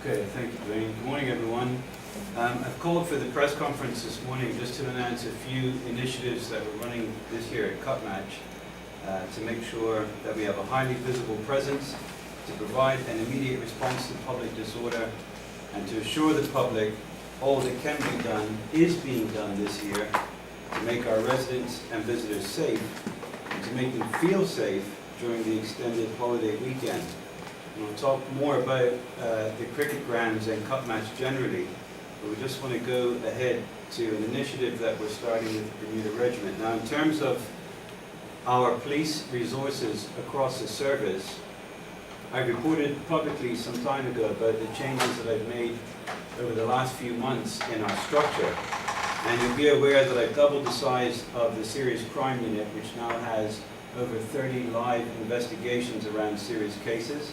Okay, thank you, Dwayne. Good morning, everyone. I've called for the press conference this morning just to announce a few initiatives that we're running this year at Cutmatch to make sure that we have a highly visible presence, to provide an immediate response to public disorder, and to assure the public all that can be done is being done this year to make our residents and visitors safe and to make them feel safe during the extended holiday weekend. And we'll talk more about the cricket grounds and Cutmatch generally, but we just want to go ahead to an initiative that we're starting with the Bermuda Regiment. Now, in terms of our police resources across the service, I reported publicly some time ago about the changes that I've made over the last few months in our structure. And you'll be aware that I've doubled the size of the serious crime unit, which now has over 30 live investigations around serious cases.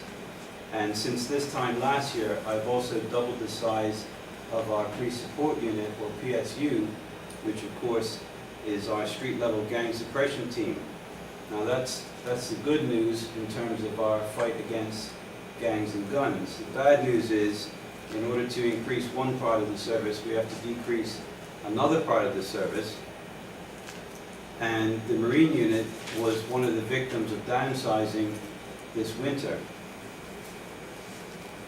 And since this time last year, I've also doubled the size of our police support unit, or PSU, which of course is our street level gang suppression team. Now that's the good news in terms of our fight against gangs and guns. The bad news is, in order to increase one part of the service, we have to decrease another part of the service. And the Marine unit was one of the victims of downsizing this winter,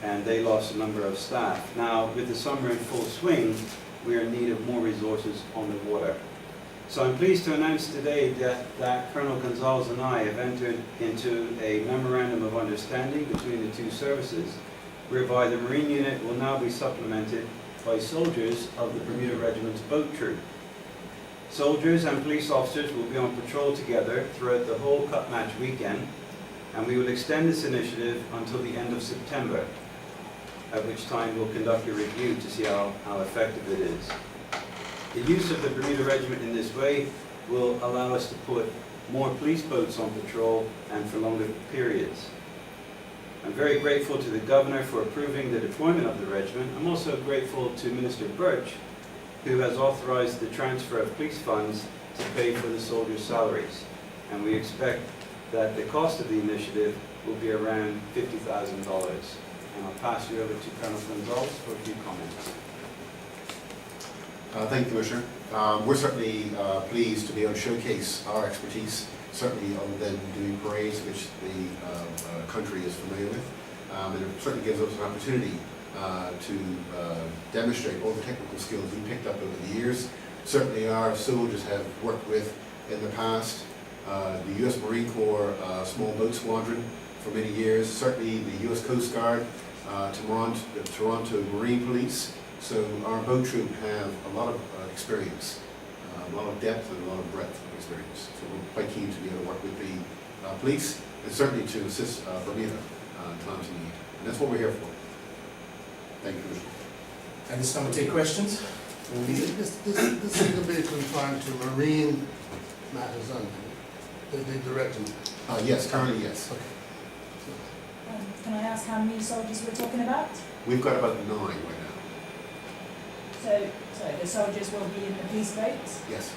and they lost a number of staff. Now, with the summer in full swing, we are in need of more resources on the water. So I'm pleased to announce today that Colonel Gonsalves and I have entered into a memorandum of understanding between the two services, whereby the Marine unit will now be supplemented by soldiers of the Bermuda Regiment's boat troop. Soldiers and police officers will be on patrol together throughout the whole Cutmatch weekend, and we will extend this initiative until the end of September, at which time we'll conduct a review to see how effective it is. The use of the Bermuda Regiment in this way will allow us to put more police boats on patrol and for longer periods. I'm very grateful to the Governor for approving the deployment of the regiment. I'm also grateful to Minister Birch, who has authorized the transfer of police funds to pay for the soldiers' salaries. And we expect that the cost of the initiative will be around $50,000. And I'll pass you over to Colonel Gonsalves for a few comments. Thank you, Commissioner. We're certainly pleased to be able to showcase our expertise, certainly other than doing parades, which the country is familiar with. And it certainly gives us an opportunity to demonstrate all the technical skills we picked up over the years. Certainly our soldiers have worked with, in the past, the U.S. Marine Corps Small Boat Squadron for many years, certainly the U.S. Coast Guard, Toronto Marine Police. So our boat troop have a lot of experience, a lot of depth and a lot of breadth of experience. So we're quite keen to be able to work with the police and certainly to assist Bermuda in times of need. And that's what we're here for. Thank you, Commissioner. And this time we'll take questions. This is going to be confined to marine matters only, the regiment. Yes, currently yes. Okay. Can I ask how many soldiers we're talking about? We've got about 9 right now. So the soldiers will be in the police boats? Yes.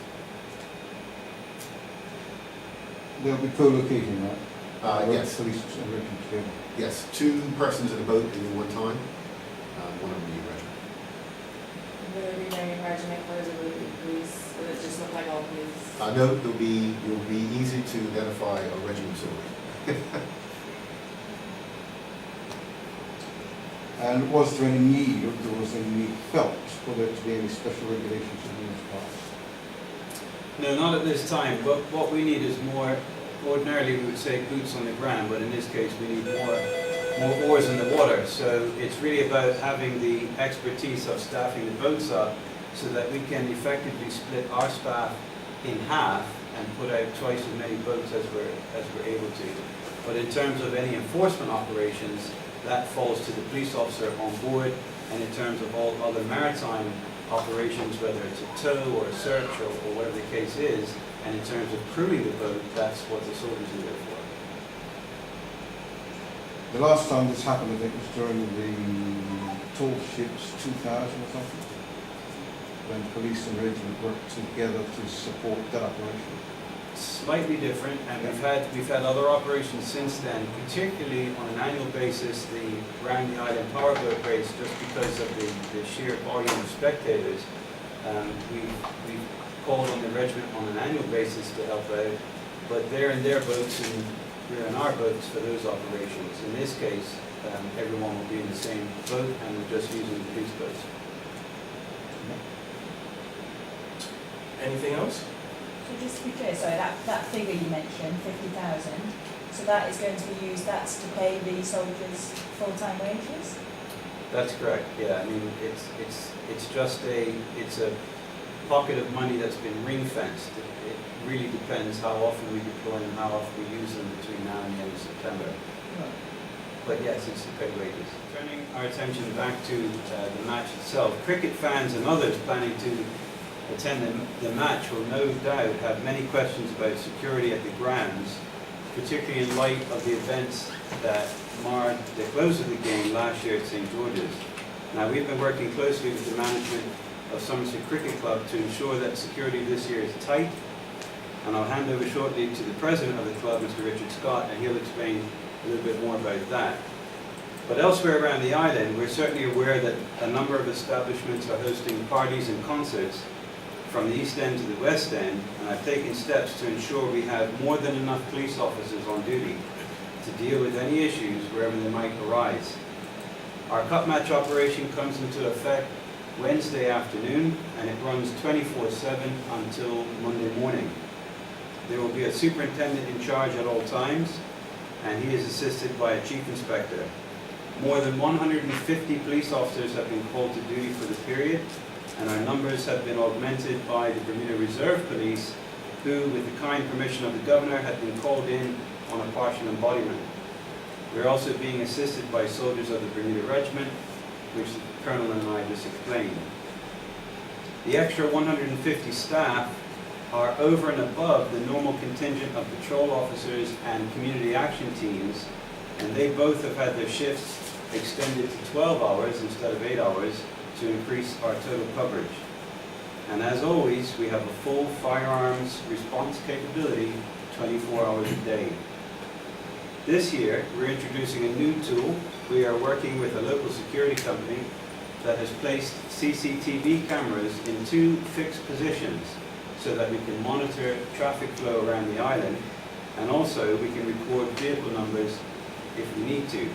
They'll be co-locating, right? Yes. Police and regiment together. Yes, 2 persons in a boat at one time, one of them in regiment. Will there be Marine Regiment or will it be police? Will it just look like all police? No, it will be easy to identify a regiment soldier. And was there any need, or there was any need felt for there to be any special regulations in these parts? No, not at this time. But what we need is more, ordinarily we would say boots on the ground, but in this case we need more oars in the water. So it's really about having the expertise of staffing the boats up so that we can effectively split our staff in half and put out twice as many boats as we're able to. But in terms of any enforcement operations, that falls to the police officer on board, and in terms of all other maritime operations, whether it's a tow or a search or whatever the case is, and in terms of crewing the boat, that's what the soldiers are there for. The last time this happened, I think, was during the tall ships 2000 or something, when police and regiment worked together to support that operation. slightly different, and we've had other operations since then, particularly on an annual basis, the Round the Island powerboat race, just because of the sheer volume of spectators. We've called on the regiment on an annual basis to help out, but they're in their boats and we're in our boats for those operations. In this case, everyone will be in the same boat and we're just using the police boats. Anything else? So just to be clear, sorry, that figure you mentioned, 50,000, so that is going to be used, that's to pay the soldiers' full-time wages? That's correct, yeah. I mean, it's just it's a pocket of money that's been ring-fenced. It really depends how often we deploy and how often we use them between now and the end of September. But yes, it's to pay wages. Turning our attention back to the match itself, cricket fans and others planning to attend the match will no doubt have many questions about security at the grounds, particularly in light of the events that marred the close of the game last year at St. George's. Now, we've been working closely with the management of Somerset Cricket Club to ensure that security this year is tight, and I'll hand over shortly to the president of the club, Mr. Richard Scott, and he'll explain a little bit more about that. But elsewhere around the island, we're certainly aware that a number of establishments are hosting parties and concerts from the East End to the West End, and I've taken steps to ensure we have more than enough police officers on duty to deal with any issues wherever they might arise. Our cup match operation comes into effect Wednesday afternoon, and it runs 24/7 until Monday morning. There will be a superintendent in charge at all times, and he is assisted by a chief inspector. More than 150 police officers have been called to duty for the period, and our numbers have been augmented by the Bermuda Reserve Police, who, with the kind permission of the Governor, had been called in on a partial embodiment. We're also being assisted by soldiers of the Bermuda Regiment, which the Colonel and I just explained. The extra 150 staff are over and above the normal contingent of patrol officers and community action teams, and they both have had their shifts extended to 12 hours instead of 8 hours to increase our total coverage. And as always, we have a full firearms response capability 24 hours a day. This year, we're introducing a new tool. We are working with a local security company that has placed CCTV cameras in 2 fixed positions so that we can monitor traffic flow around the island, and also we can record vehicle numbers if we need to.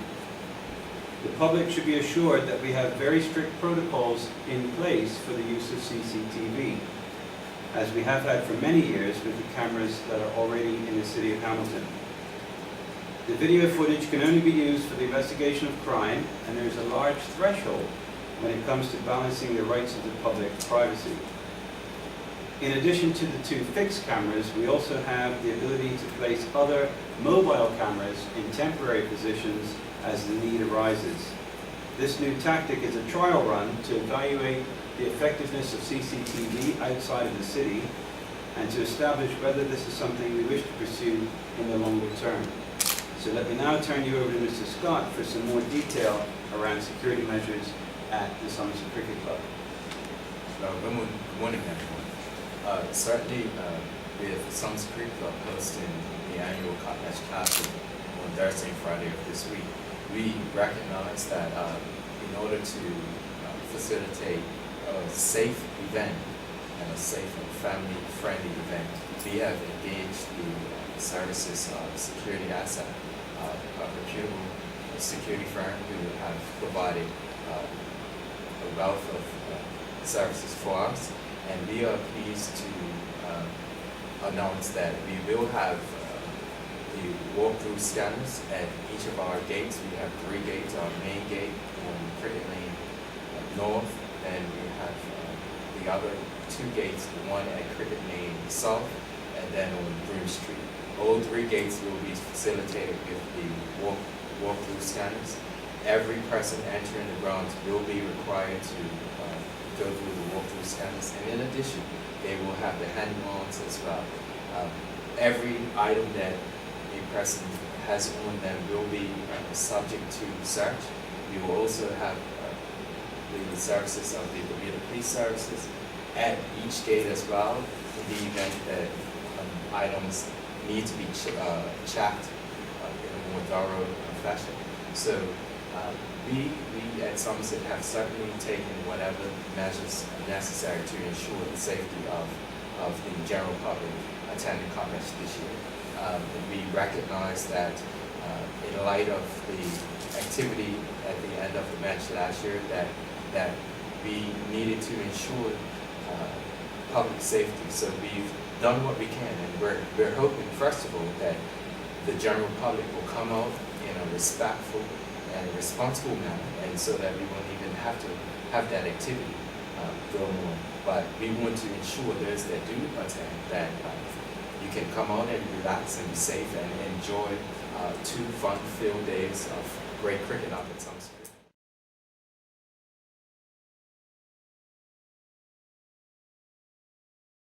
The public should be assured that we have very strict protocols in place for the use of CCTV, as we have had for many years with the cameras that are already in the city of Hamilton. The video footage can only be used for the investigation of crime, and there is a large threshold when it comes to balancing the rights of the public privacy. In addition to the 2 fixed cameras, we also have the ability to place other mobile cameras in temporary positions as the need arises. This new tactic is a trial run to evaluate the effectiveness of CCTV outside of the city and to establish whether this is something we wish to pursue in the longer term. So let me now turn you over to Mr. Scott for some more detail around security measures at the Somerset Cricket Club. Good morning, everyone. Certainly, with Somerset Cricket Club hosting the annual Cup Match Classic on Thursday and Friday of this week, we recognize that in order to facilitate a safe event and a safe and family-friendly event, we have engaged the services of security asset, a reputable security firm who have provided a wealth of services for us, and we are pleased to announce that we will have the walk-through scanners at each of our gates. We have 3 gates: our main gate on Cricket Lane North, and we have the other 2 gates, one at Cricket Lane South, and then on Broom Street. All 3 gates will be facilitated with the walk-through scanners. Every person entering the grounds will be required to go through the walk-through scanners, and in addition, they will have the hand-ons as well. Every item that a person has on them will be subject to search. We will also have the services of the Bermuda Police Services at each gate as well, in the event that items need to be checked in a more thorough fashion. So we at Somerset have certainly taken whatever measures necessary to ensure the safety of the general public attending College this year. We recognize that in light of the activity at the end of the match last year, that we needed to ensure public safety. So we've done what we can, and we're hoping, first of all, that the general public will come out in a respectful and responsible manner, and so that we won't even have to have that activity go on. But we want to ensure those that do attend that you can come on and relax and be safe and enjoy 2 fun-filled days of great cricket up at Somerset.